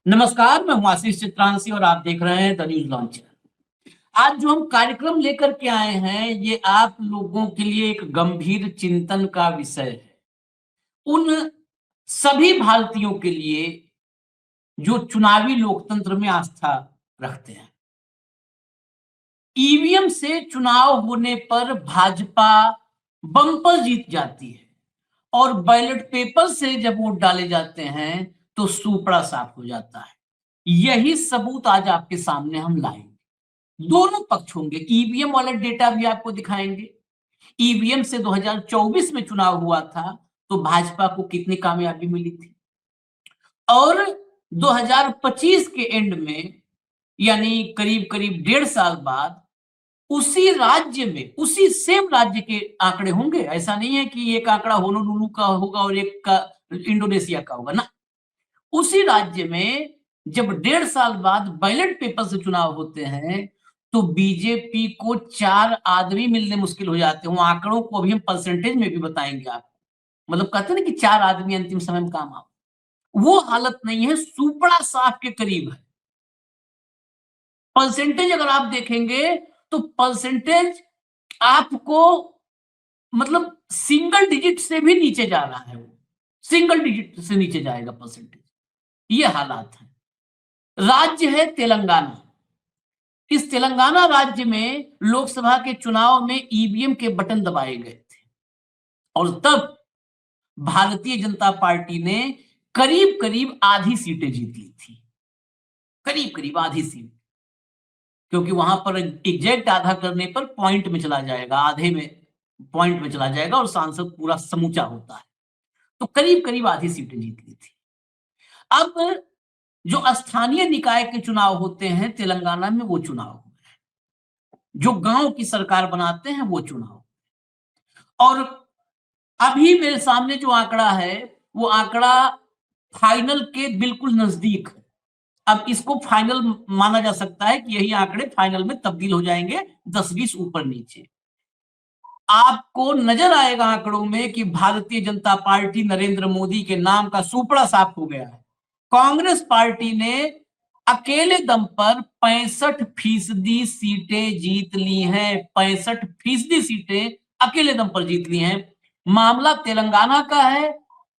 नमस्कार, मैं हूं आशीष चित्रांशी और आप देख रहे हैं द न्यूज लॉन्चर। आज जो हम कार्यक्रम लेकर के आए हैं, ये आप लोगों के लिए एक गंभीर चिंतन का विषय है। उन सभी भारतीयों के लिए जो चुनावी लोकतंत्र में आस्था रखते हैं। ईवीएम से चुनाव होने पर भाजपा बम्पर जीत जाती है और बैलेट पेपर से जब वोट डाले जाते हैं तो सूपड़ा साफ हो जाता है। यही सबूत आज आपके सामने हम लाएंगे। दोनों पक्ष होंगे, ईवीएम वाला डेटा भी आपको दिखाएंगे। ईवीएम से 2024 में चुनाव हुआ था तो भाजपा को कितनी कामयाबी मिली थी और 2025 के एंड में यानी करीब करीब 1.5 साल बाद उसी राज्य में, उसी सेम राज्य के आंकड़े होंगे। ऐसा नहीं है कि एक आंकड़ा होनोलुलु का होगा और एक का इंडोनेशिया का होगा ना। उसी राज्य में जब 1.5 साल बाद बैलेट पेपर से चुनाव होते हैं तो बीजेपी को 4 आदमी मिलने मुश्किल हो जाते हैं। वो आंकड़ों को अभी हम परसेंटेज में भी बताएंगे आपको। मतलब कहते हैं ना कि 4 आदमी अंतिम समय में काम आओ, वो हालत नहीं है, सुपड़ा साफ के करीब है। परसेंटेज अगर आप देखेंगे तो परसेंटेज आपको मतलब सिंगल डिजिट से भी नीचे जा रहा है। वो सिंगल डिजिट से नीचे जाएगा परसेंटेज। ये हालात है। राज्य है तेलंगाना। इस तेलंगाना राज्य में लोकसभा के चुनाव में ईवीएम के बटन दबाए गए थे और तब भारतीय जनता पार्टी ने करीब करीब आधी सीटें जीत ली थी। करीब करीब आधी सीट, क्योंकि वहां पर एग्जैक्ट आधा करने पर पॉइंट में चला जाएगा, आधे में पॉइंट में चला जाएगा और सांसद पूरा समूचा होता है। तो करीब करीब आधी सीटें जीत ली थी। अब जो स्थानीय निकाय के चुनाव होते हैं तेलंगाना में, वो चुनाव जो गांव की सरकार बनाते हैं वो चुनाव। और अभी मेरे सामने जो आंकड़ा है वो आंकड़ा फाइनल के बिल्कुल नजदीक है। अब इसको फाइनल माना जा सकता है कि यही आंकड़े फाइनल में तब्दील हो जाएंगे, 10-20 ऊपर नीचे। आपको नजर आएगा आंकड़ों में कि भारतीय जनता पार्टी नरेंद्र मोदी के नाम का सुपड़ा साफ हो गया है। कांग्रेस पार्टी ने अकेले दम पर 65% सीटें जीत ली हैं। 65% सीटें अकेले दम पर जीत ली हैं। मामला तेलंगाना का है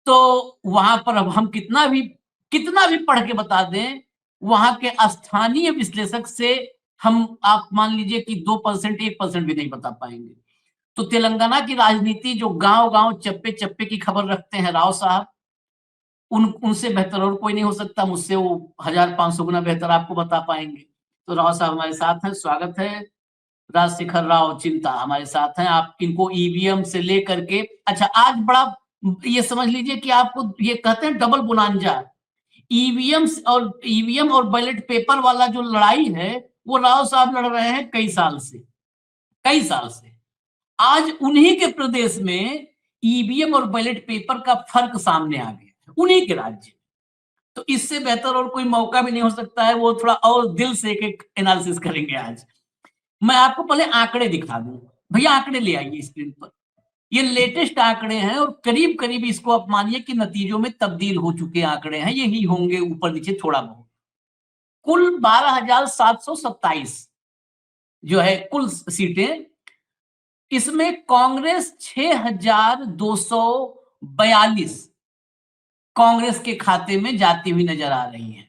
तो वहां पर अब हम कितना भी पढ़ के बता दें, वहां के स्थानीय विश्लेषक से हम आप मान लीजिए कि 2% 1% भी नहीं बता पाएंगे। तो तेलंगाना की राजनीति जो गांव गांव चप्पे चप्पे की खबर रखते हैं राव साहब, उनसे बेहतर और कोई नहीं हो सकता। मुझसे वो 1500 गुना बेहतर आपको बता पाएंगे। तो राव साहब हमारे साथ हैं, स्वागत है। राजशेखर राव चिंता हमारे साथ हैं। आप इनको ईवीएम से लेकर के, अच्छा आज बड़ा ये समझ लीजिए कि आपको ये कहते हैं डबल बोनांजा। ईवीएम और बैलेट पेपर वाला जो लड़ाई है वो राव साहब लड़ रहे हैं कई साल से, कई साल से। आज उन्हीं के प्रदेश में ईवीएम और बैलेट पेपर का फर्क सामने आ गया, उन्हीं के राज्य। तो इससे बेहतर और कोई मौका भी नहीं हो सकता है। वो थोड़ा और दिल से एक एक एनालिसिस करेंगे आज। मैं आपको पहले आंकड़े दिखा दूं। भैया आंकड़े ले आइए स्क्रीन पर। ये लेटेस्ट आंकड़े हैं और करीब करीब इसको आप मानिए कि नतीजों में तब्दील हो चुके आंकड़े हैं। यही होंगे ऊपर नीचे थोड़ा बहुत। कुल 12,727 जो है कुल सीटें। इसमें कांग्रेस 6,242 कांग्रेस के खाते में जाती हुई नजर आ रही है।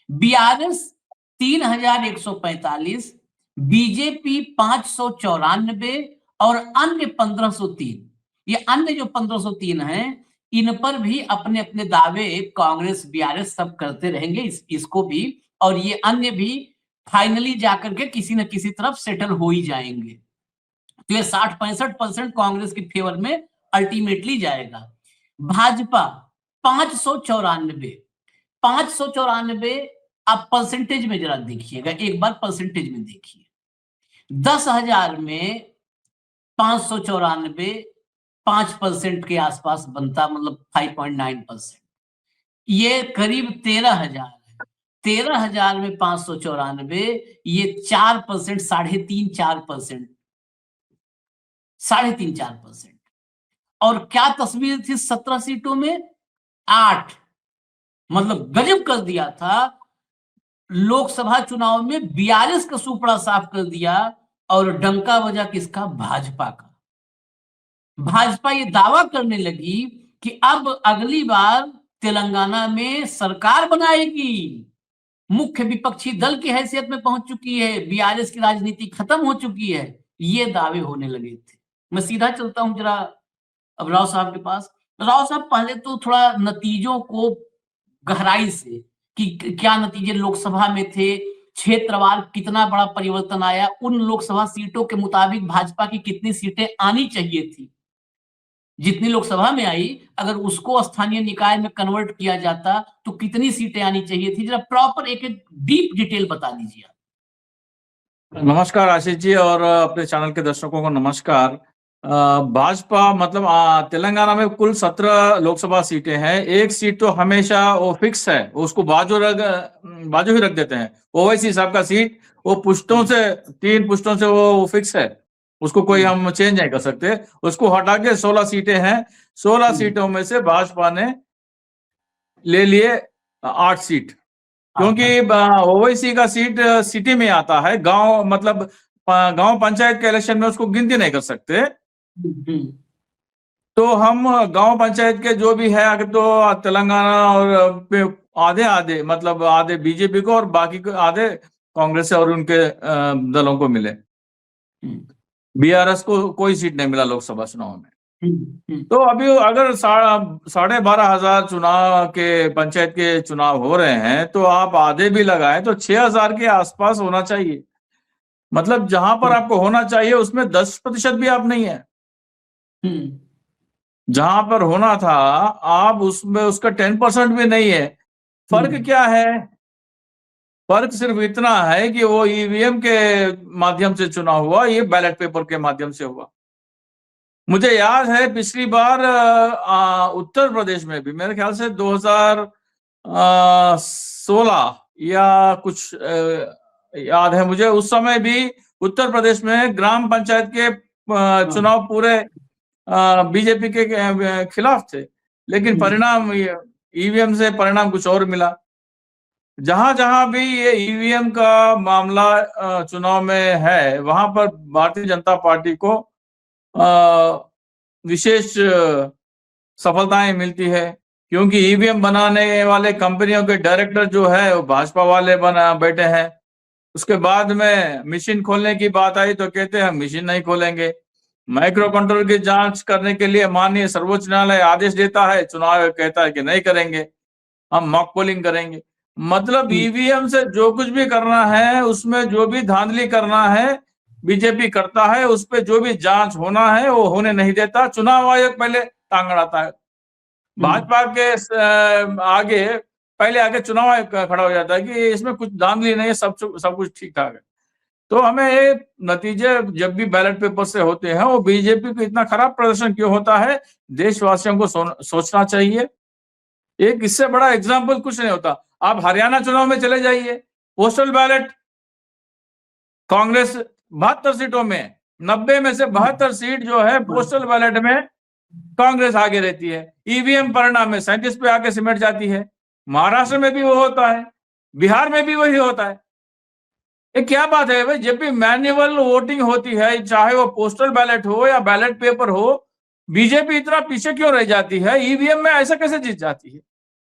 बीआरएस 3,145, बीजेपी 594 और अन्य 1,503। ये अन्य जो 1,503 हैं, इन पर भी अपने अपने दावे कांग्रेस बीआरएस सब करते रहेंगे, इसको भी। और ये अन्य भी फाइनली जाकर के किसी न किसी तरफ सेटल हो ही जाएंगे। तो ये 60-65% कांग्रेस के फेवर में अल्टीमेटली जाएगा। भाजपा 594, 594 आप परसेंटेज में जरा देखिएगा, एक बार परसेंटेज में देखिए। 10,000 में 594 5% के आसपास बनता, मतलब 5.9%। ये करीब 13,000 है। 13,000 में 594, ये 4%, 3.5-4%, 3.5-4%। और क्या तस्वीर थी 17 सीटों में? 8 मतलब गजब कर दिया था। लोकसभा चुनाव में बीआरएस का सुपड़ा साफ कर दिया, और डंका बजा किसका? भाजपा का। भाजपा ये दावा करने लगी कि अब अगली बार तेलंगाना में सरकार बनाएगी, मुख्य विपक्षी दल की हैसियत में पहुंच चुकी है, बीआरएस की राजनीति खत्म हो चुकी है, ये दावे होने लगे थे। मैं सीधा चलता हूं जरा अब राव साहब के पास। राव साहब, पहले तो थोड़ा नतीजों को गहराई से, कि क्या नतीजे लोकसभा में थे, क्षेत्रवार कितना बड़ा परिवर्तन आया, उन लोकसभा सीटों के मुताबिक भाजपा की कितनी सीटें आनी चाहिए थी, जितनी लोकसभा में आई, अगर उसको स्थानीय निकाय में कन्वर्ट किया जाता तो कितनी सीटें आनी चाहिए थी, जरा प्रॉपर एक डीप डिटेल बता दीजिए आप। नमस्कार आशीष जी, और अपने चैनल के दर्शकों को नमस्कार। भाजपा मतलब तेलंगाना में कुल 17 लोकसभा सीटें हैं। एक सीट तो हमेशा वो फिक्स है, उसको बाजू ही रख देते हैं। ओवैसी साहब का सीट वो पुश्तों से 3 पुश्तों से वो फिक्स है, उसको कोई हम चेंज नहीं कर सकते। उसको हटा के 16 सीटें हैं। 16 सीटों में से भाजपा ने ले लिए 8 सीट, क्योंकि ओवैसी का सीट सिटी में आता है, गांव मतलब गांव पंचायत के इलेक्शन में उसको गिनती नहीं कर सकते। तो हम गांव पंचायत के जो भी है, अगर तो तेलंगाना और आधे आधे मतलब आधे बीजेपी को और बाकी आधे कांग्रेस और उनके दलों को मिले। बीआरएस को कोई सीट नहीं मिला लोकसभा चुनाव में। तो अभी अगर 12,500 चुनाव के पंचायत के चुनाव हो रहे हैं, तो आप आधे भी लगाएं तो 6,000 के आसपास होना चाहिए। मतलब जहां पर आपको होना चाहिए उसमें 10% भी आप नहीं है। जहां पर होना था आप उसमें उसका 10% भी नहीं है। फर्क क्या है? फर्क सिर्फ इतना है कि वो ईवीएम के माध्यम से चुनाव हुआ, ये बैलेट पेपर के माध्यम से हुआ। मुझे याद है पिछली बार उत्तर प्रदेश में भी मेरे ख्याल से 2016 या कुछ याद है मुझे, उस समय भी उत्तर प्रदेश में ग्राम पंचायत के चुनाव पूरे बीजेपी के खिलाफ थे, लेकिन परिणाम ईवीएम से परिणाम कुछ और मिला। जहां जहां भी ये ईवीएम का मामला चुनाव में है, वहां पर भारतीय जनता पार्टी को विशेष सफलताएं मिलती है, क्योंकि ईवीएम बनाने वाले कंपनियों के डायरेक्टर जो है वो भाजपा वाले बैठे हैं। उसके बाद में मशीन खोलने की बात आई तो कहते हैं मशीन नहीं खोलेंगे। माइक्रो कंट्रोल की जांच करने के लिए माननीय सर्वोच्च न्यायालय आदेश देता है, चुनाव कहता है कि नहीं करेंगे, हम मॉक पोलिंग करेंगे। मतलब ईवीएम से जो कुछ भी करना है, उसमें जो भी धांधली करना है बीजेपी करता है, उस पर जो भी जांच होना है वो होने नहीं देता। चुनाव आयोग पहले टांग अड़ाता है, भाजपा के आगे पहले आगे चुनाव आयोग खड़ा हो जाता है कि इसमें कुछ धांधली नहीं है, सब कुछ ठीक ठाक है। तो हमें नतीजे जब भी बैलेट पेपर से होते हैं, वो बीजेपी को इतना खराब प्रदर्शन क्यों होता है, देशवासियों को सोचना चाहिए। एक इससे बड़ा एग्जाम्पल कुछ नहीं होता। आप हरियाणा चुनाव में चले जाइए, पोस्टल बैलेट कांग्रेस 72 सीटों में 90 में से 72 सीट जो है पोस्टल बैलेट में कांग्रेस आगे रहती है। ईवीएम परिणाम में 37 पे आके सिमट जाती है। महाराष्ट्र में भी वो होता है, बिहार में भी वही होता है। ये क्या बात है भाई? जब भी मैन्युअल वोटिंग होती है, चाहे वो पोस्टल बैलेट हो या बैलेट पेपर हो, बीजेपी इतना पीछे क्यों रह जाती है? ईवीएम में ऐसा कैसे जीत जाती है?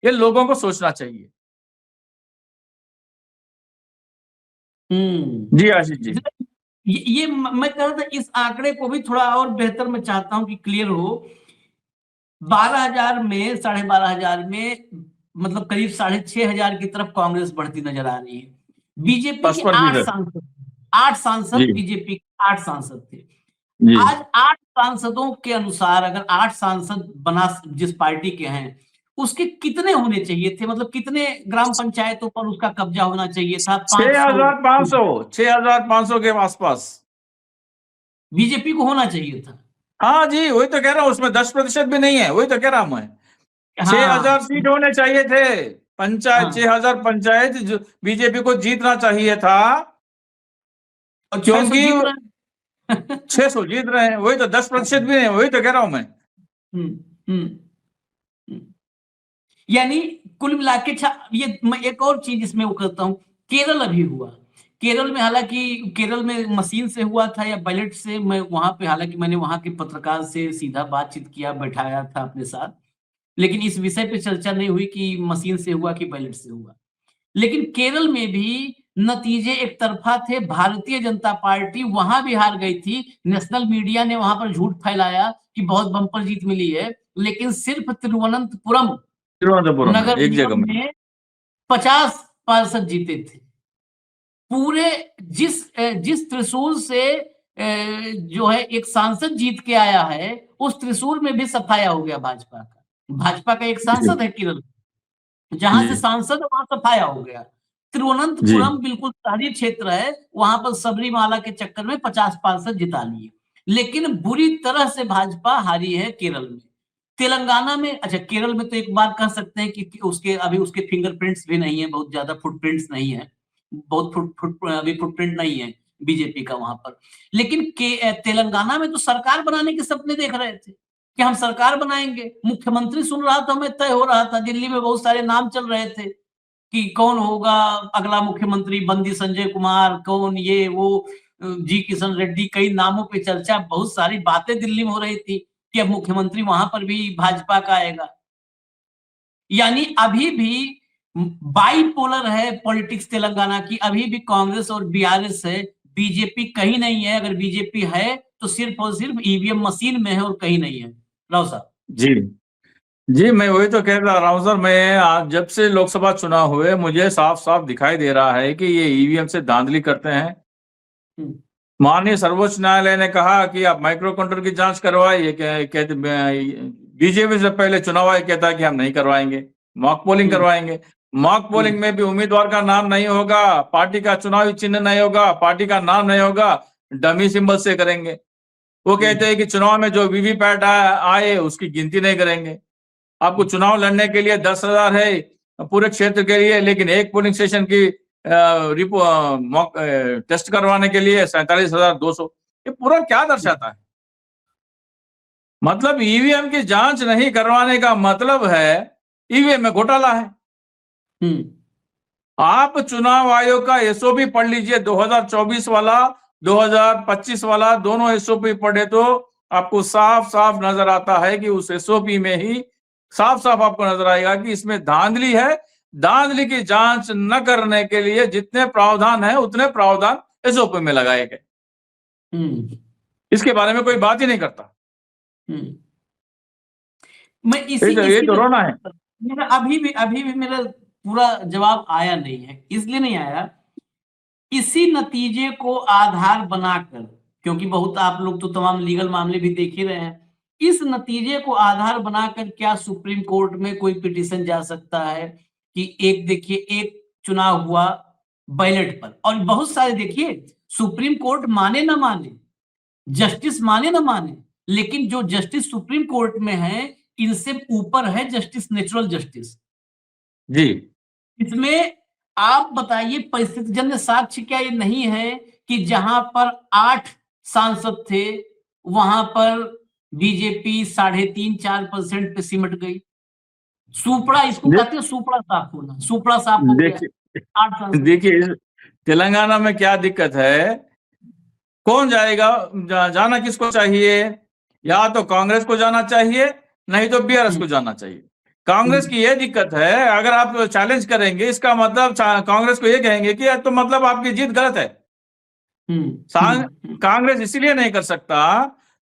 ये लोगों को सोचना चाहिए। जी आशीष जी, ये मैं कह रहा था, इस आंकड़े को भी थोड़ा और बेहतर मैं चाहता हूं कि क्लियर हो। 12,000 में 12,500 में मतलब करीब 6,500 की तरफ कांग्रेस बढ़ती नजर आ रही है। बीजेपी के 8 सांसद बीजेपी के 8 सांसद थे। आज 8 सांसदों के अनुसार अगर 8 सांसद बना जिस पार्टी के हैं, उसके कितने होने चाहिए थे? मतलब कितने ग्राम पंचायतों पर उसका कब्जा होना चाहिए था? 6,500 के आसपास बीजेपी को होना चाहिए था। हाँ जी, वही तो कह रहा हूँ, उसमें 10% भी नहीं है, वही तो कह रहा हूँ मैं। 6,000 सीट होने चाहिए थे पंचायत, 6,000 पंचायत जो बीजेपी को जीतना चाहिए था, क्योंकि 600 जीत रहे हैं, वही तो 10% भी नहीं, वही तो कह रहा हूं मैं। यानी कुल मिला के ये मैं एक और चीज इसमें वो करता हूँ, केरल अभी हुआ, केरल में हालांकि केरल में मशीन से हुआ था या बैलेट से, मैं वहां पे हालांकि मैंने वहां के पत्रकार से सीधा बातचीत किया, बैठाया था अपने साथ, लेकिन इस विषय पे चर्चा नहीं हुई कि मशीन से हुआ कि बैलेट से हुआ। लेकिन केरल में भी नतीजे एक तरफा थे, भारतीय जनता पार्टी वहां भी हार गई थी, नेशनल मीडिया ने वहां पर झूठ फैलाया कि बहुत बम्पर जीत मिली है, लेकिन सिर्फ तिरुवनंतपुरम तिरुवनंतपुरम में नगर एक जगह निगम में। में 50 पार्षद जीते थे। पूरे जिस त्रिशूल से जो है एक सांसद जीत के आया है, उस त्रिशूल में भी सफाया हो गया भाजपा का। भाजपा का एक जी सांसद है केरल, जहां से जी सांसद वहां सफाया हो गया। जी तिरुवनंतपुरम बिल्कुल शहरी क्षेत्र है, वहां पर सबरीमाला के चक्कर में 50 पार्षद जिता लिए, लेकिन बुरी तरह से भाजपा हारी है केरल में। तेलंगाना में, अच्छा केरल में तो एक बार कह सकते हैं कि उसके अभी उसके फिंगरप्रिंट्स भी नहीं है, बहुत ज्यादा फुटप्रिंट्स नहीं है, बहुत अभी फुटप्रिंट नहीं है बीजेपी का वहां पर। लेकिन तेलंगाना में तो सरकार बनाने के सपने देख रहे थे कि हम सरकार बनाएंगे, मुख्यमंत्री सुन रहा था मैं, तय हो रहा था, दिल्ली में बहुत सारे नाम चल रहे थे कि कौन होगा अगला मुख्यमंत्री, बंदी संजय कुमार, कौन ये वो, जी किशन रेड्डी, कई नामों पे चर्चा, बहुत सारी बातें दिल्ली में हो रही थी कि अब मुख्यमंत्री वहां पर भी भाजपा का आएगा। यानी अभी भी बाइपोलर है पॉलिटिक्स तेलंगाना की, अभी भी कांग्रेस और बीआरएस है, बीजेपी कहीं नहीं है। अगर बीजेपी है तो सिर्फ और सिर्फ ईवीएम मशीन में है और कहीं नहीं है। राव साहब। जी जी, मैं वही तो कह रहा हूँ सर, मैं आज जब से लोकसभा चुनाव हुए मुझे साफ साफ दिखाई दे रहा है कि ये ईवीएम से धांधली करते हैं। हम्म, माननीय सर्वोच्च न्यायालय ने कहा कि आप माइक्रो कंट्रोल की जांच करवाइए, कहते बीजेपी से पहले चुनाव आयोग कहता है कि हम नहीं करवाएंगे, मॉक पोलिंग करवाएंगे। मॉक पोलिंग में भी उम्मीदवार का नाम नहीं होगा, पार्टी का चुनावी चिन्ह नहीं होगा, पार्टी का नाम नहीं होगा, डमी सिंबल से करेंगे। वो कहते हैं कि चुनाव में जो वीवीपैट आए उसकी गिनती नहीं करेंगे। आपको चुनाव लड़ने के लिए 10,000 है पूरे क्षेत्र के लिए, लेकिन एक पोलिंग स्टेशन की टेस्ट करवाने के लिए 47,200। ये पूरा क्या दर्शाता है? मतलब ईवीएम की जांच नहीं करवाने का मतलब है ईवीएम में घोटाला है। आप चुनाव आयोग का एसओपी पढ़ लीजिए, 2024 वाला 2025 वाला, दोनों एसओपी पढ़े तो आपको साफ साफ नजर आता है कि उस एसओपी में ही साफ साफ आपको नजर आएगा कि इसमें धांधली है। धांधली की जांच न करने के लिए जितने प्रावधान है उतने प्रावधान एसओपी में लगाए गए। इसके बारे में कोई बात ही नहीं करता। मैं ये तो रोना है। मेरा अभी भी मेरा पूरा जवाब आया नहीं है, इसलिए नहीं आया, इसी नतीजे को आधार बनाकर, क्योंकि बहुत आप लोग तो तमाम लीगल मामले भी देख ही रहे हैं, इस नतीजे को आधार बनाकर क्या सुप्रीम कोर्ट में कोई पिटीशन जा सकता है कि एक देखिए एक चुनाव हुआ बैलेट पर, और बहुत सारे देखिए सुप्रीम कोर्ट माने ना माने, जस्टिस माने ना माने, लेकिन जो जस्टिस सुप्रीम कोर्ट में है इनसे ऊपर है जस्टिस, नेचुरल जस्टिस। जी, इसमें आप बताइए परिस्थितिजन्य साक्ष्य क्या ये नहीं है कि जहां पर 8 सांसद थे वहां पर बीजेपी 3.5-4% पे सिमट गई। सुपड़ा, इसको कहते हैं सुपड़ा साफ होना, सुपड़ा साफ हो गया। 8 सांसद। देखिए तेलंगाना में क्या दिक्कत है, कौन जाएगा, जाना किसको चाहिए? या तो कांग्रेस को जाना चाहिए, नहीं तो बीआरएस को जाना चाहिए। कांग्रेस की यह दिक्कत है, अगर आप चैलेंज करेंगे इसका मतलब कांग्रेस को ये कहेंगे कि तो मतलब आपकी जीत गलत है। कांग्रेस इसीलिए नहीं कर सकता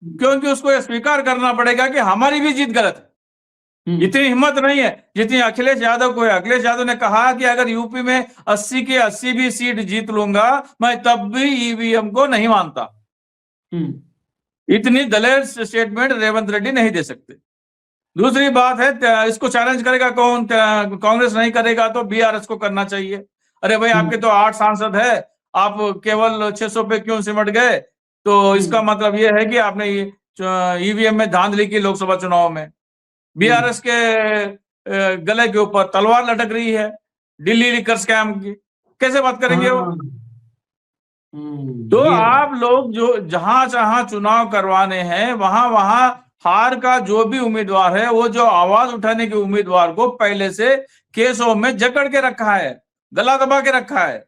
क्योंकि उसको यह स्वीकार करना पड़ेगा कि हमारी भी जीत गलत है। इतनी हिम्मत नहीं है जितनी अखिलेश यादव को है। अखिलेश यादव ने कहा कि अगर यूपी में 80 के 80 भी सीट जीत लूंगा मैं तब भी ईवीएम को नहीं मानता। इतनी दलेर स्टेटमेंट रेवंत रेड्डी नहीं दे सकते। दूसरी बात है, इसको चैलेंज करेगा कौन? कांग्रेस नहीं करेगा तो बीआरएस को करना चाहिए। अरे भाई आपके तो 8 सांसद है, आप केवल 600 पे क्यों सिमट गए? तो इसका मतलब यह है कि आपने ईवीएम में धांधली की लोकसभा चुनाव में। बीआरएस के गले के ऊपर तलवार लटक रही है दिल्ली लिकर स्कैम की, कैसे बात करेंगे वो? तो आप लोग जो जहां जहां चुनाव करवाने हैं वहां वहां हार का जो भी उम्मीदवार है वो जो आवाज उठाने के उम्मीदवार को पहले से केसों में जकड़ के रखा है, गला दबा के रखा है।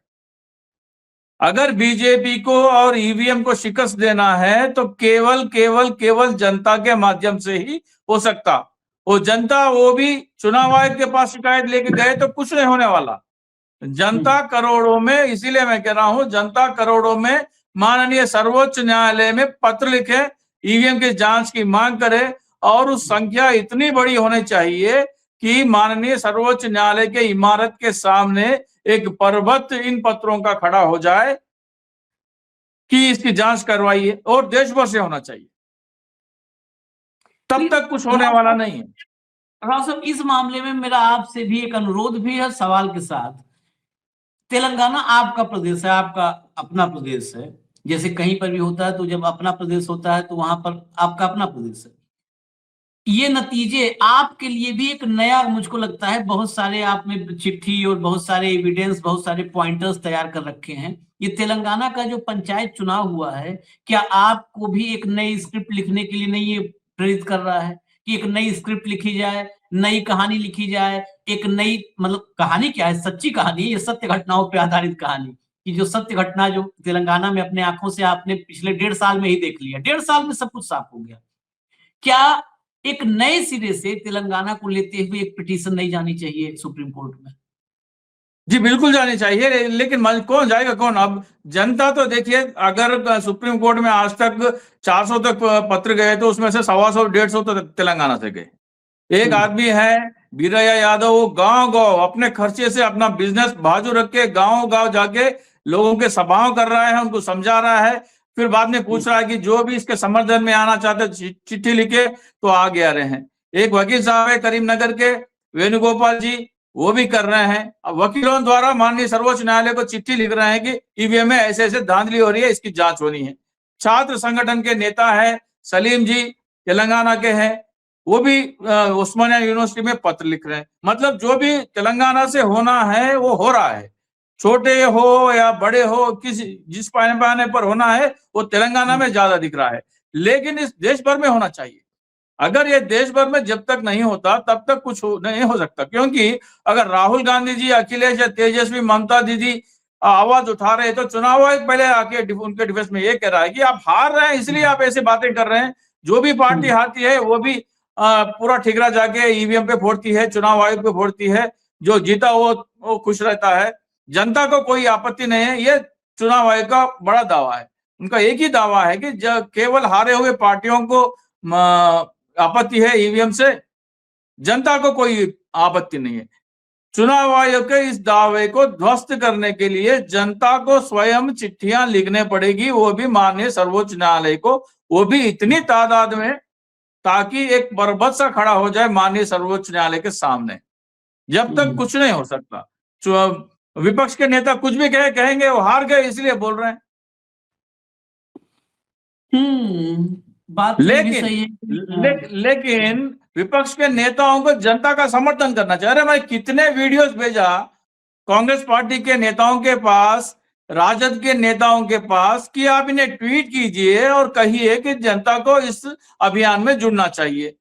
अगर बीजेपी को और ईवीएम को शिकस्त देना है तो केवल जनता के माध्यम से ही हो सकता। वो जनता, वो भी चुनाव आयोग के पास शिकायत लेके गए तो कुछ नहीं होने वाला। जनता करोड़ों में, इसीलिए मैं कह रहा हूं, जनता करोड़ों में माननीय सर्वोच्च न्यायालय में पत्र लिखे, ईवीएम की जांच की मांग करे, और उस संख्या इतनी बड़ी होनी चाहिए कि माननीय सर्वोच्च न्यायालय के इमारत के सामने एक पर्वत इन पत्रों का खड़ा हो जाए कि इसकी जांच करवाइए, और देश भर से होना चाहिए। तब तक कुछ होने वाला नहीं है। राव साहब, इस मामले में मेरा आपसे भी एक अनुरोध भी है सवाल के साथ। तेलंगाना आपका प्रदेश है, आपका अपना प्रदेश है। जैसे कहीं पर भी होता है तो जब अपना प्रदेश होता है तो वहां पर आपका अपना प्रदेश है। ये नतीजे आपके लिए भी एक नया, मुझको लगता है, बहुत सारे आपने चिट्ठी और बहुत सारे एविडेंस, बहुत सारे पॉइंटर्स तैयार कर रखे हैं। ये तेलंगाना का जो पंचायत चुनाव हुआ है, क्या आपको भी एक नई स्क्रिप्ट लिखने के लिए नहीं ये प्रेरित कर रहा है कि एक नई स्क्रिप्ट लिखी जाए, नई कहानी लिखी जाए, एक नई, मतलब कहानी क्या है, सच्ची कहानी, ये सत्य घटनाओं पर आधारित कहानी, कि जो सत्य घटना जो तेलंगाना में अपने आंखों से आपने पिछले 1.5 साल में ही देख लिया, 1.5 साल में सब कुछ साफ हो गया। क्या एक नए सिरे से तेलंगाना को लेते हुए एक पिटीशन नहीं जानी चाहिए सुप्रीम कोर्ट में? जी बिल्कुल जानी चाहिए, लेकिन कौन जाएगा, कौन? अब जनता तो देखिए, अगर सुप्रीम कोर्ट में आज तक 400 तक पत्र गए तो उसमें से 125 150 तो तेलंगाना से गए। एक आदमी है बीरैया यादव, वो गांव अपने खर्चे से अपना बिजनेस बाजू रख के गांव जाके लोगों के सभाओं कर रहा है, उनको समझा रहा है, फिर बाद में पूछ रहा है कि जो भी इसके समर्थन में आना चाहते चिट्ठी लिखे तो आगे आ रहे हैं। एक वकील साहब है करीमनगर के, वेणुगोपाल जी, वो भी कर रहे हैं। अब वकीलों द्वारा माननीय सर्वोच्च न्यायालय को चिट्ठी लिख रहे हैं कि ईवीएम में ऐसे ऐसे धांधली हो रही है, इसकी जांच होनी है। छात्र संगठन के नेता है सलीम जी, तेलंगाना के हैं, वो भी उस्मानिया यूनिवर्सिटी में पत्र लिख रहे हैं। मतलब जो भी तेलंगाना से होना है वो हो रहा है, छोटे हो या बड़े हो, जिस पैमाने पर होना है वो तेलंगाना में ज्यादा दिख रहा है, लेकिन इस देश भर में होना चाहिए। अगर ये देश भर में जब तक नहीं होता तब तक कुछ नहीं हो सकता, क्योंकि अगर राहुल गांधी जी, अखिलेश या तेजस्वी, ममता दीदी आवाज उठा रहे तो चुनाव आयोग पहले आके उनके डिफेंस में ये कह रहा है कि आप हार रहे हैं इसलिए आप ऐसी बातें कर रहे हैं। जो भी पार्टी हारती है वो भी पूरा ठिकरा जाके ईवीएम पे फोड़ती है, चुनाव आयोग पे फोड़ती है, जो जीता वो खुश रहता है। जनता को कोई आपत्ति नहीं है, ये चुनाव आयोग का बड़ा दावा है। उनका एक ही दावा है कि केवल हारे हुए पार्टियों को आपत्ति है ईवीएम से, जनता को कोई आपत्ति नहीं है। चुनाव आयोग के इस दावे को ध्वस्त करने के लिए जनता को स्वयं चिट्ठियां लिखने पड़ेगी, वो भी माननीय सर्वोच्च न्यायालय को, वो भी इतनी तादाद में ताकि एक पर्वत सा खड़ा हो जाए माननीय सर्वोच्च न्यायालय के सामने। जब तक कुछ नहीं हो सकता। विपक्ष के नेता कुछ भी कहेंगे वो हार गए इसलिए बोल रहे हैं। बात लेकिन विपक्ष के नेताओं को जनता का समर्थन करना चाहिए। अरे मैं कितने वीडियोस भेजा कांग्रेस पार्टी के नेताओं के पास, राजद के नेताओं के पास, कि आप इन्हें ट्वीट कीजिए और कहिए कि जनता को इस अभियान में जुड़ना चाहिए।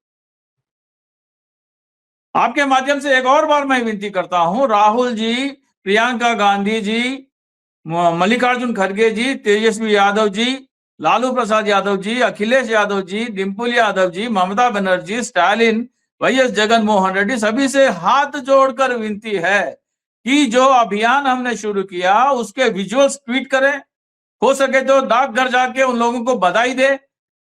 आपके माध्यम से एक और बार मैं विनती करता हूं, राहुल जी, प्रियंका गांधी जी, मल्लिकार्जुन खड़गे जी, तेजस्वी यादव जी, लालू प्रसाद यादव जी, अखिलेश यादव जी, डिम्पल यादव जी, ममता बनर्जी, स्टालिन, वाईएस जगनमोहन रेड्डी, सभी से हाथ जोड़कर विनती है कि जो अभियान हमने शुरू किया उसके विजुअल्स ट्वीट करें, हो सके तो डाकघर जाके उन लोगों को बधाई दे,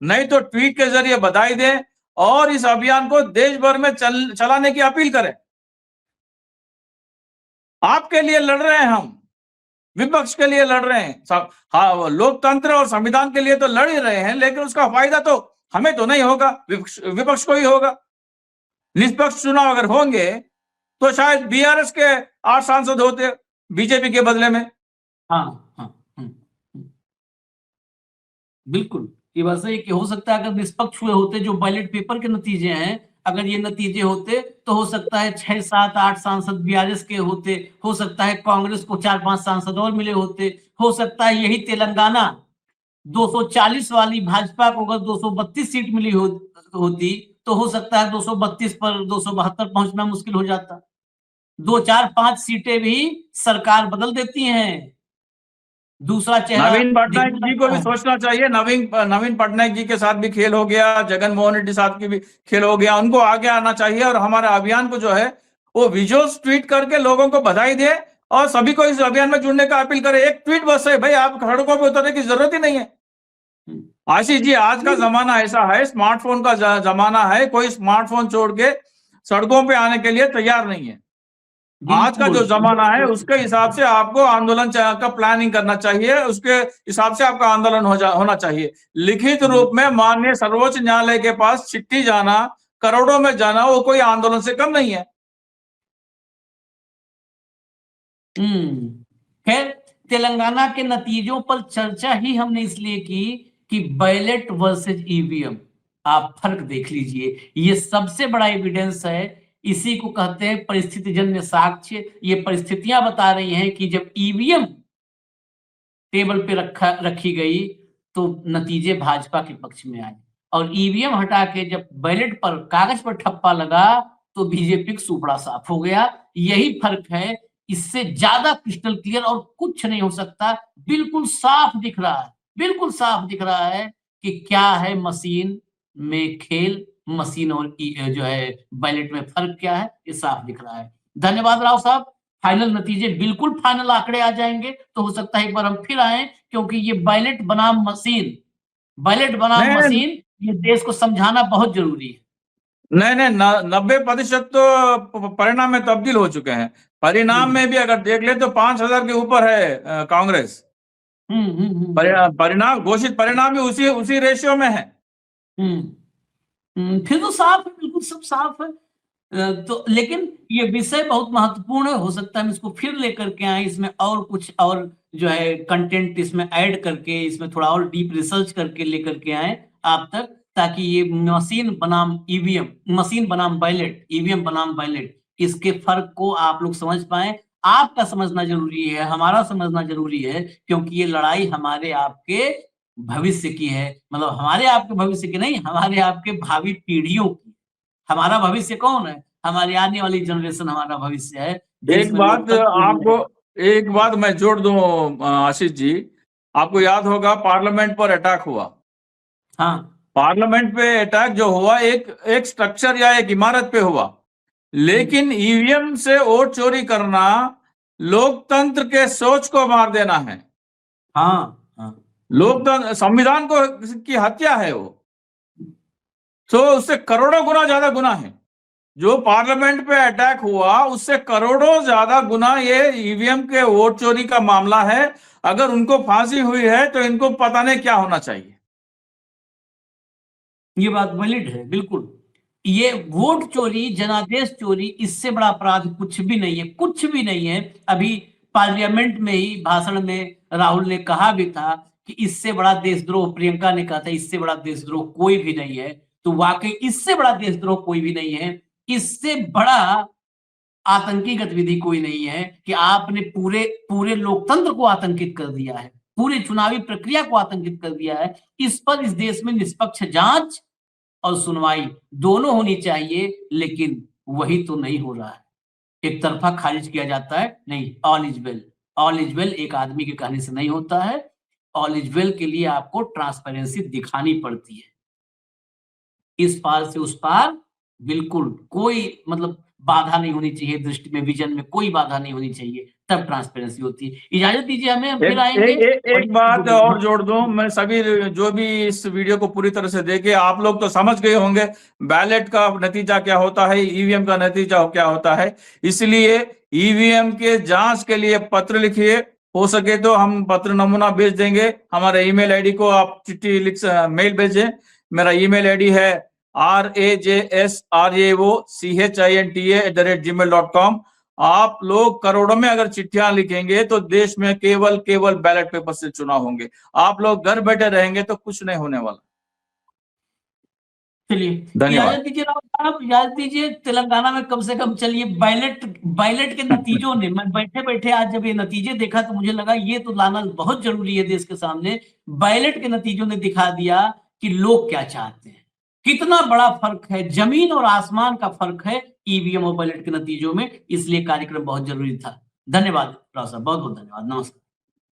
नहीं तो ट्वीट के जरिए बधाई दे, और इस अभियान को देश भर में चलाने की अपील करें। आपके लिए लड़ रहे हैं हम, विपक्ष के लिए लड़ रहे हैं, हाँ, लोकतंत्र और संविधान के लिए तो लड़ ही रहे हैं, लेकिन उसका फायदा तो हमें तो नहीं होगा, विपक्ष को ही होगा। निष्पक्ष चुनाव अगर होंगे तो शायद बीआरएस के 8 सांसद होते बीजेपी के बदले में। हाँ, बिल्कुल ये बात सही कि हो सकता है अगर निष्पक्ष हुए होते, जो बैलेट पेपर के नतीजे हैं, अगर ये नतीजे होते तो हो सकता है 6, 7, 8 सांसद बीआरएस के होते, हो सकता है कांग्रेस को 4, 5 सांसद और मिले होते, हो सकता है यही तेलंगाना 240 वाली भाजपा को अगर 232 सीट मिली होती तो हो सकता है 232 पर 272 पहुंचना मुश्किल हो जाता। 2, 4, 5 सीटें भी सरकार बदल देती हैं, दूसरा चेहरा नवीन पटनायक दिखने जी को लगता भी है। सोचना चाहिए। नवीन पटनायक जी के साथ भी खेल हो गया, जगन मोहन रेड्डी साहब की भी खेल हो गया, उनको आगे आना चाहिए और हमारे अभियान को जो है वो विजुअल्स ट्वीट करके लोगों को बधाई दे और सभी को इस अभियान में जुड़ने का अपील करे। एक ट्वीट बस है भाई, आप सड़कों पर उतरने की जरूरत ही नहीं है। आशीष जी, आज का जमाना ऐसा है, स्मार्टफोन का जमाना है, कोई स्मार्टफोन छोड़ के सड़कों पे आने के लिए तैयार नहीं है। आज का जो जमाना है उसके हिसाब से आपको आंदोलन का प्लानिंग करना चाहिए, उसके हिसाब से आपका आंदोलन होना चाहिए। लिखित रूप में माननीय सर्वोच्च न्यायालय के पास चिट्ठी जाना, करोड़ों में जाना, वो कोई आंदोलन से कम नहीं है। खैर, तेलंगाना के नतीजों पर चर्चा ही हमने इसलिए की कि बैलेट वर्सेज ईवीएम, आप फर्क देख लीजिए, ये सबसे बड़ा एविडेंस है। इसी को कहते हैं परिस्थितिजन्य साक्ष्य। ये परिस्थितियां बता रही हैं कि जब ईवीएम टेबल पे रखी गई तो नतीजे भाजपा के पक्ष में आए, और ईवीएम हटा के जब बैलेट पर कागज पर ठप्पा लगा तो बीजेपी का सुपड़ा साफ हो गया। यही फर्क है, इससे ज्यादा क्रिस्टल क्लियर और कुछ नहीं हो सकता। बिल्कुल साफ दिख रहा है, बिल्कुल साफ दिख रहा है कि क्या है मशीन में खेल, मशीन और जो है बैलेट में फर्क क्या है, ये साफ दिख रहा है। धन्यवाद राव साहब। फाइनल नतीजे बिल्कुल फाइनल आंकड़े आ जाएंगे तो हो सकता है एक बार हम फिर आए, क्योंकि ये बैलेट बनाम मशीन, बैलेट बनाम मशीन, ये देश को समझाना बहुत जरूरी है। नहीं, 90% तो परिणाम में तब्दील हो चुके हैं। परिणाम में भी अगर देख ले तो 5,000 के ऊपर है कांग्रेस। परिणाम, घोषित परिणाम भी उसी रेशियो में है। फिर तो साफ है, बिल्कुल सब साफ है। तो लेकिन ये विषय बहुत महत्वपूर्ण है, हो सकता है हम इसको फिर लेकर के आए, इसमें और कुछ और जो है कंटेंट इसमें ऐड करके, इसमें थोड़ा और डीप रिसर्च करके लेकर के आए आप तक, ताकि ये मशीन बनाम ईवीएम, मशीन बनाम बैलेट, ईवीएम बनाम बैलेट, इसके फर्क को आप लोग समझ पाए। आपका समझना जरूरी है, हमारा समझना जरूरी है, क्योंकि ये लड़ाई हमारे आपके भविष्य की है। मतलब हमारे आपके भविष्य की नहीं, हमारे आपके भावी पीढ़ियों की। हमारा भविष्य कौन है? हमारी आने वाली जनरेशन हमारा भविष्य है। एक बात मैं जोड़ दूं आशीष जी, आपको याद होगा पार्लियामेंट पर अटैक हुआ। हाँ, पार्लियामेंट पे अटैक जो हुआ एक स्ट्रक्चर या एक इमारत पे हुआ, लेकिन ईवीएम से वोट चोरी करना लोकतंत्र के सोच को मार देना है। हाँ, लोकतंत्र, संविधान को की हत्या है वो। तो उससे करोड़ों गुना ज्यादा गुना है। जो पार्लियामेंट पे अटैक हुआ उससे करोड़ों ज्यादा गुना ये ईवीएम के वोट चोरी का मामला है। अगर उनको फांसी हुई है तो इनको पता नहीं क्या होना चाहिए। ये बात वैलिड है, बिल्कुल। ये वोट चोरी, जनादेश चोरी, इससे बड़ा अपराध कुछ भी नहीं है, कुछ भी नहीं है। अभी पार्लियामेंट में ही भाषण में राहुल ने कहा भी था कि इससे बड़ा देशद्रोह, प्रियंका ने कहा था इससे बड़ा देशद्रोह कोई भी नहीं है। तो वाकई इससे बड़ा देशद्रोह कोई भी नहीं है, इससे बड़ा आतंकी गतिविधि कोई नहीं है कि आपने पूरे पूरे लोकतंत्र को आतंकित कर दिया है, पूरी चुनावी प्रक्रिया को आतंकित कर दिया है। इस पर इस देश में निष्पक्ष जांच और सुनवाई दोनों होनी चाहिए, लेकिन वही तो नहीं हो रहा है। एक तरफा खारिज किया जाता है, नहीं, all is well. All is well एक आदमी के कहने से नहीं होता है। ऑल इज वेल के लिए आपको ट्रांसपेरेंसी दिखानी पड़ती है, इस पार से उस पार बिल्कुल कोई मतलब बाधा नहीं होनी चाहिए, दृष्टि में, विजन में कोई बाधा नहीं होनी चाहिए, तब ट्रांसपेरेंसी होती है। इजाजत दीजिए हमें, हम फिर आएंगे। एक बात और जोड़ दूं, मैं सभी जो भी इस वीडियो को पूरी तरह से देखे, आप लोग तो समझ गए होंगे बैलेट का नतीजा क्या होता है, ईवीएम का नतीजा क्या होता है। इसलिए ईवीएम के जांच के लिए पत्र लिखिए, हो सके तो हम पत्र नमूना भेज देंगे। हमारे ईमेल आईडी को आप चिट्ठी लिख मेल भेजें। मेरा ईमेल आईडी है rajsravochhinta@gmail.com। आप लोग करोड़ों में अगर चिट्ठियां लिखेंगे तो देश में केवल बैलेट पेपर से चुनाव होंगे। आप लोग घर बैठे रहेंगे तो कुछ नहीं होने वाला। चलिए धन्यवाद। इजाजत दीजिए राव साहब, इजाजत दीजिए। तेलंगाना में कम से कम चलिए बैलेट के नतीजों ने, मैं बैठे बैठे आज जब ये नतीजे देखा तो मुझे लगा ये तो लाना बहुत जरूरी है देश के सामने। बैलेट के नतीजों ने दिखा दिया कि लोग क्या चाहते हैं, कितना बड़ा फर्क है, जमीन और आसमान का फर्क है ईवीएम और बैलेट के नतीजों में। इसलिए कार्यक्रम बहुत जरूरी था। धन्यवाद राव साहब, बहुत बहुत धन्यवाद, नमस्कार।